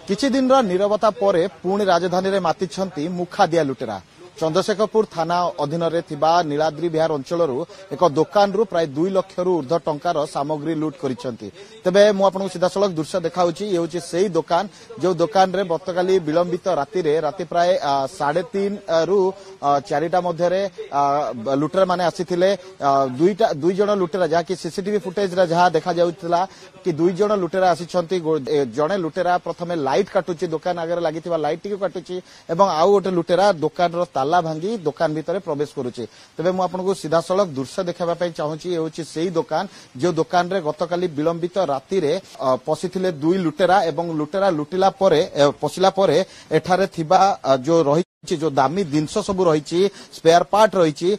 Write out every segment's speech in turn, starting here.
किछि दिन नीरवता परे पुणी राजधानी रे मातिछंती मुखादिया लुटेरा। चंद्रशेखरपुर थाना अधीन नीलाद्री विहार अंचल एक दुकान रु प्राय 2 लाख रु ऊर्ध्व टंकार सामग्री लुट करिसेंती। तेबे मु आपनको सीधासलख दृश्य देखाउची। ये होची सेही दुकान जो दुकान रे गतकाली विलंबित राति प्राय 3:30 रु 4टा मध्यरे लुटेरा माने आसीथिले। दुई जण लुटेरा जहाँकि सीसीटीवी फुटेज रे जहाँ देखा जाउतिला कि 2 जण लुटेरा आसीछंती। जणे लुटेरा प्रथमे लाइट काटुची, दुकान आगे लागिथिबा लाइट टिके काटुची एवं आउ गोटे लुटेरा दुकान रो ताला भांगी दुकान भितर प्रवेश करुचे। तेबे मु आपनको सीधासलख दृश्य देखाबा पई चाहूची। ये होची सेही दुकान जो दुकान रे गतकाली विलंबित राति रे पसिथिले 2 लुटेरा एवं लुटेरा लुटिला परे पसिला परे एठारे थिबा जो रही जो दामी जिनस सब रही स्पेयर पार्ट रही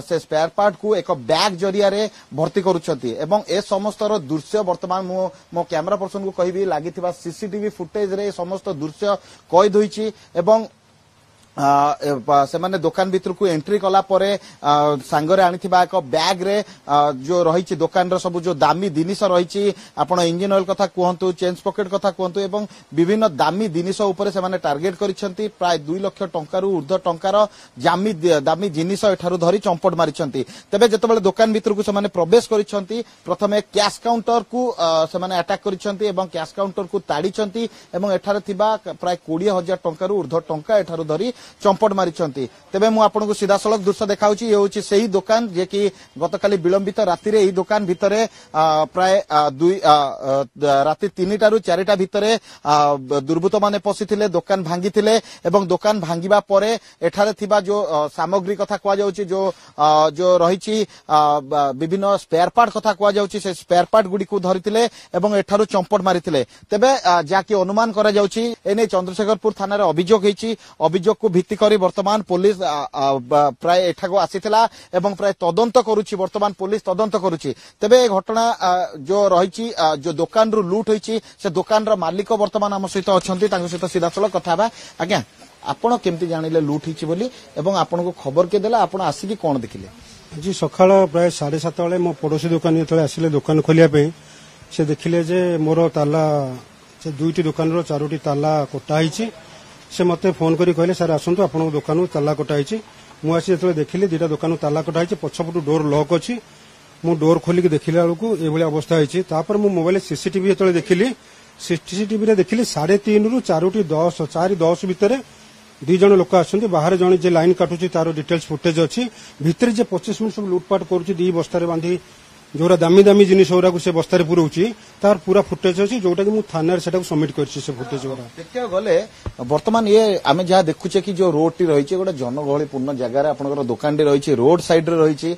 से स्पेयर पार्ट को एक बैग जरिया रे भर्ती करुछंती एवं ए समस्त दृश्य वर्तमान मो कैमरा पर्सन को कहबी लागिथिबा सीसीटीवी फुटेज रे समस्त दृश्य कैद होईची एवं से माने दुकान भीतर को एंट्री कला परे सांगरे आनिथिबा एक बैग रे जो रही दुकान रो सब जो दामी जिनिस रही आपण इंजिन ऑयल कथा कहतु, चेंज पॉकेट कथा कहतु एवं विभिन्न दामी जिनिस उपरे से माने टार्गेट करिसेंती। प्राय 2 लाख टंकार ऊर्ध्व टंकार दामी जिनिस एठारु धरी चंपट मारिसेंती। तबे जतबेले दुकान भीतर को से माने प्रवेश करिसेंती प्रथमे कैश काउंटर को से माने अटैक करिसेंती एवं कैश काउंटर को ताड़ीसेंती एवं एठारे थिबा प्राय 20,000 टंकार ऊर्ध्व टंका एठारु धरी चंपट मारिछंती। तेबे मु आपनको सीधासलख दृश्य देखाउची। ये होची सेही दुकान जे कि गतकाली विलंबित राति रे एही दुकान भितरे प्राय राति 3टा रु 4टा भितरे दुर्बृत्त माने पसिथिले, दुकान भांगिथिले एवं दुकान भांगिबा परे एठारे थिबा जो सामग्री कथा कुआ जाउची जो रहिची विभिन्न स्पेयर पार्ट कथा कुआ जाउची से स्पेयर पार्ट गुडी को धरिथिले एवं एठारु चंपट मारिथिले। तेबे जाकी अनुमान करा जाउची एने चंद्रशेखरपुर थाना रे अभियोग हेची। अभियोग को भित्ति करी वर्तमान पुलिस प्राय एठाको आसीथिला एवं प्राय तदंत करूची। वर्तमान पुलिस तदंत करूची। तेबे घटना जो रहिची जो दुकान रु लूट होईची से दुकान रो मालिक वर्तमान हम सहित अछंती। तांको सहित सीधासलख कथा बा। आज्ञा आपण केमती जानिले लूट होईची बोली एवं आपण को खबर के देला आपण आसी कोन देखिले? जी सकाळ प्राय 7:30 बेले मो पड़ोसी दुकान जेतले आसिले दुकान खोलिया पे से देखिले जे मोर ताला से 2टी दुकान रो 4टी ताला कोटा हिची। से मते फोन करी कहले सर आसंतु आपन दुकान ताला कोटा हिची। मु आसी जेतले देखिले 2टा दुकान ताला कोटा हिची, पछपटु डोर लॉक अछि। मु डोर खोली के देखिला बेलकू ए भली अवस्था हिची। तापर मु मोबाइल सीसीटीवी जेतले देखिली सीसीटीवी रे देखिली 3:30 रु 4:10 भितर 2 जण लोक आछंती। बाहर जण जे लाइन काटुची तारो डिटेल्स फुटेज अछि। भितर जे 25 मिनिट सब लूटपाट करूची 2 बस्तारे बांधी जोरा दामी दामी जिनिस होरा को से बस्तारे पुरौची तार पूरा फुटेज अछि जोटा कि मु थाना रे सेटा को सबमिट करछि। से फुटेज होरा देखिया गले वर्तमान ये आमे जहा देखुचे कि जो रोड टी रहिछि गोटे जनगहली पूर्ण जगह रे आपनकर दुकान टी रहिछि, रोड साइड रे रहिछि।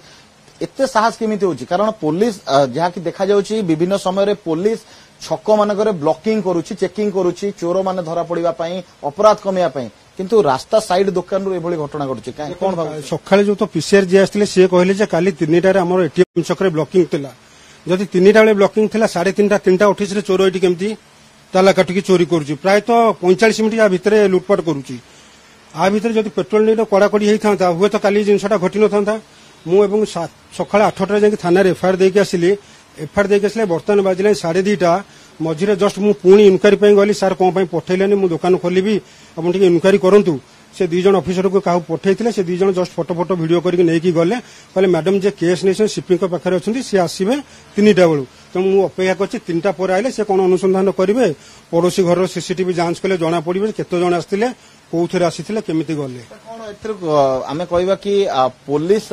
एते साहस केमिति होछि? कारण पुलिस जहा कि देखा जाउछि विभिन्न समय रे पुलिस छक मानकर ब्लॉकिंग करूछि, चेकिंग करूछि चोर माने धरा पड़िबा पई, अपराध कमिया पई, किंतु रास्ता साइड दुकान रो एभली घटना घटुछि। कोन भाव सकाळे जो तो पीसीआर जे आस्थिले से कहले जे काली 3टा रे हमर एटीएम चक्रे ब्लॉकिंग थिला। जदि 3टा बेले ब्लॉकिंग थिला 3:30 रे चोर एटी केमती ताला काटिकी चोरी करूछि। प्राय तो 45 मिनिट या भितरे लूटपाट करूछि। आ भितरे जदि पेट्रोल नी कड़ाकड़ी होई थांता हुए तो काली जिनसटा घटी न थांता। मु एवं सकाळे 8टा जाके थाना रे एफआईआर देके आसिली। एफआईआर देके आसिले बर्तन बाजिले 2:30 मझिरे जस्ट मु पुणी इनक्वारी पे गली सर कोन पे पठैलेनी मु दुकान खोलिबी अपन टिके इनक्वारी करंतु। से 2 जण ऑफिसर को काहू पठैथिले। से 2 जण जस्ट फोटो वीडियो करके नेकी गले कहले मैडम जे केस नेसन शिपिंग को पाखरे अछंती से आसीबे 3टा बेलू। तो मु अपेक्षा करछि 3टा पर आइले से कोन अनुसंधान करिवे। पड़ोसी घर सीसीटीवी जांच कले जना पड़िबे केतो जण आस्थिले कोउथरे आसीथिले केमिति गले। कोन एथर आमे कहबा कि पुलिस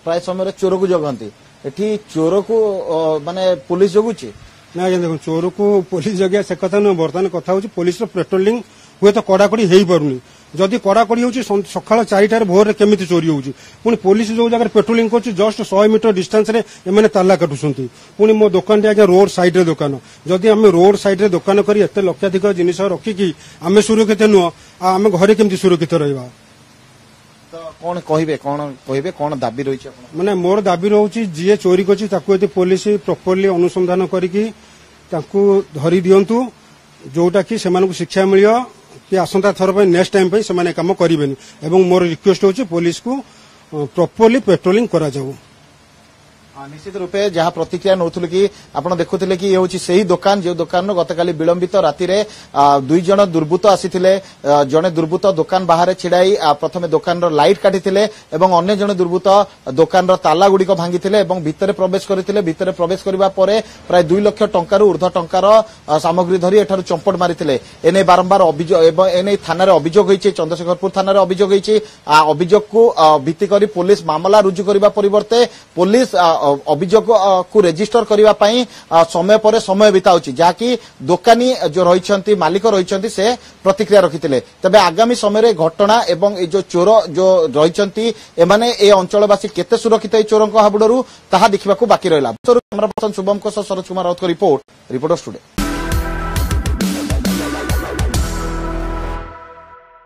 प्राय समय रे चोर को जगंती एठी चोर को माने पुलिस जगुची ना। देखो चोर को पुलिस जगह से कथा न बर्तमान कथा होची पुलिस रो पेट्रोलिंग हुए तो कड़ाकड़ी हेई परुनी। जदि कड़ाकड़ी होची सकाळ 4टार भोर केमिति चोरी होची। पुनी पुलिस जो जगह पेट्रोलिंग करची जस्ट 100 मीटर डिस्टेंस रे एमाने ताला काटुसंती। पुनी मो दुकान आगे रोड साइड रे दुकान जदि आमे रोड साइड रे दुकान करी एते लक्षाधिक जिनिस रखी कि आमे सुरक्षित नुह आमे घरे केमिति सुरक्षित रहबा। तो कौन कहबे कौन दाबी रही माने मोर दाबी रहउची जे चोरी करची ताकू यदि पुलिस प्रॉपर्ली अनुसंधान करिकी ताकू धरी दियंतु जोटा कि सेमानकु शिक्षा मिलियो कि आसंता थर पे नेक्स्ट टाइम पे सेमाने काम करिवेनी। एवं मोर रिक्वेस्ट होची पुलिस को प्रॉपर्ली पेट्रोलिंग करा जाऊ। निश्चित रूपे जहाँ प्रतिक्रिया नौथुलु कि आपण देखुथिले कि ये होची सही दुकान जो दुकान गतकाली विलंबित राति रे दुई जण दुर्बृत्त आसीथिले जणे दुर्बृत्त दुकान बाहर छिड़ाई प्रथमे दुकान रो लाइट काटिथिले एवं अन्य जणे दुर्बृत्त दुकान रो ताला गुड़िक भांगिथिले एवं भितरे प्रवेश करथिले भितरे प्रवेश करबा परे प्राय 2 लाख टंकार ऊर्ध्व टंकार सामग्री धरी एठारु चंपट मारिथिले एने बारंबार अभियोग एवं एने थाना रे अभियोग होईचे चंद्रशेखरपुर थाना रे अभियोग होईचे अभियोग को भित्ति करी पुलिस मामला रुजु करबा परिवर्ते पुलिस अभियोग को रेजिस्टर करबा पई समय पर समय बिताउची जाकी दुकानी जो रहिसंती मालिक रहिसंती से प्रतिक्रिया रखिथिले तबे आगामी समय रे घटना एवं ए जो चोर जो रहिसंती एमाने ए अंचलवासी केते सुरक्षित ए चोरंक हाबुडरू ताहा देखिबाकू बाकी रहला। कैमरा पर्सन शुभम को सरोज कुमार राउत को रिपोर्ट स्टूडियो।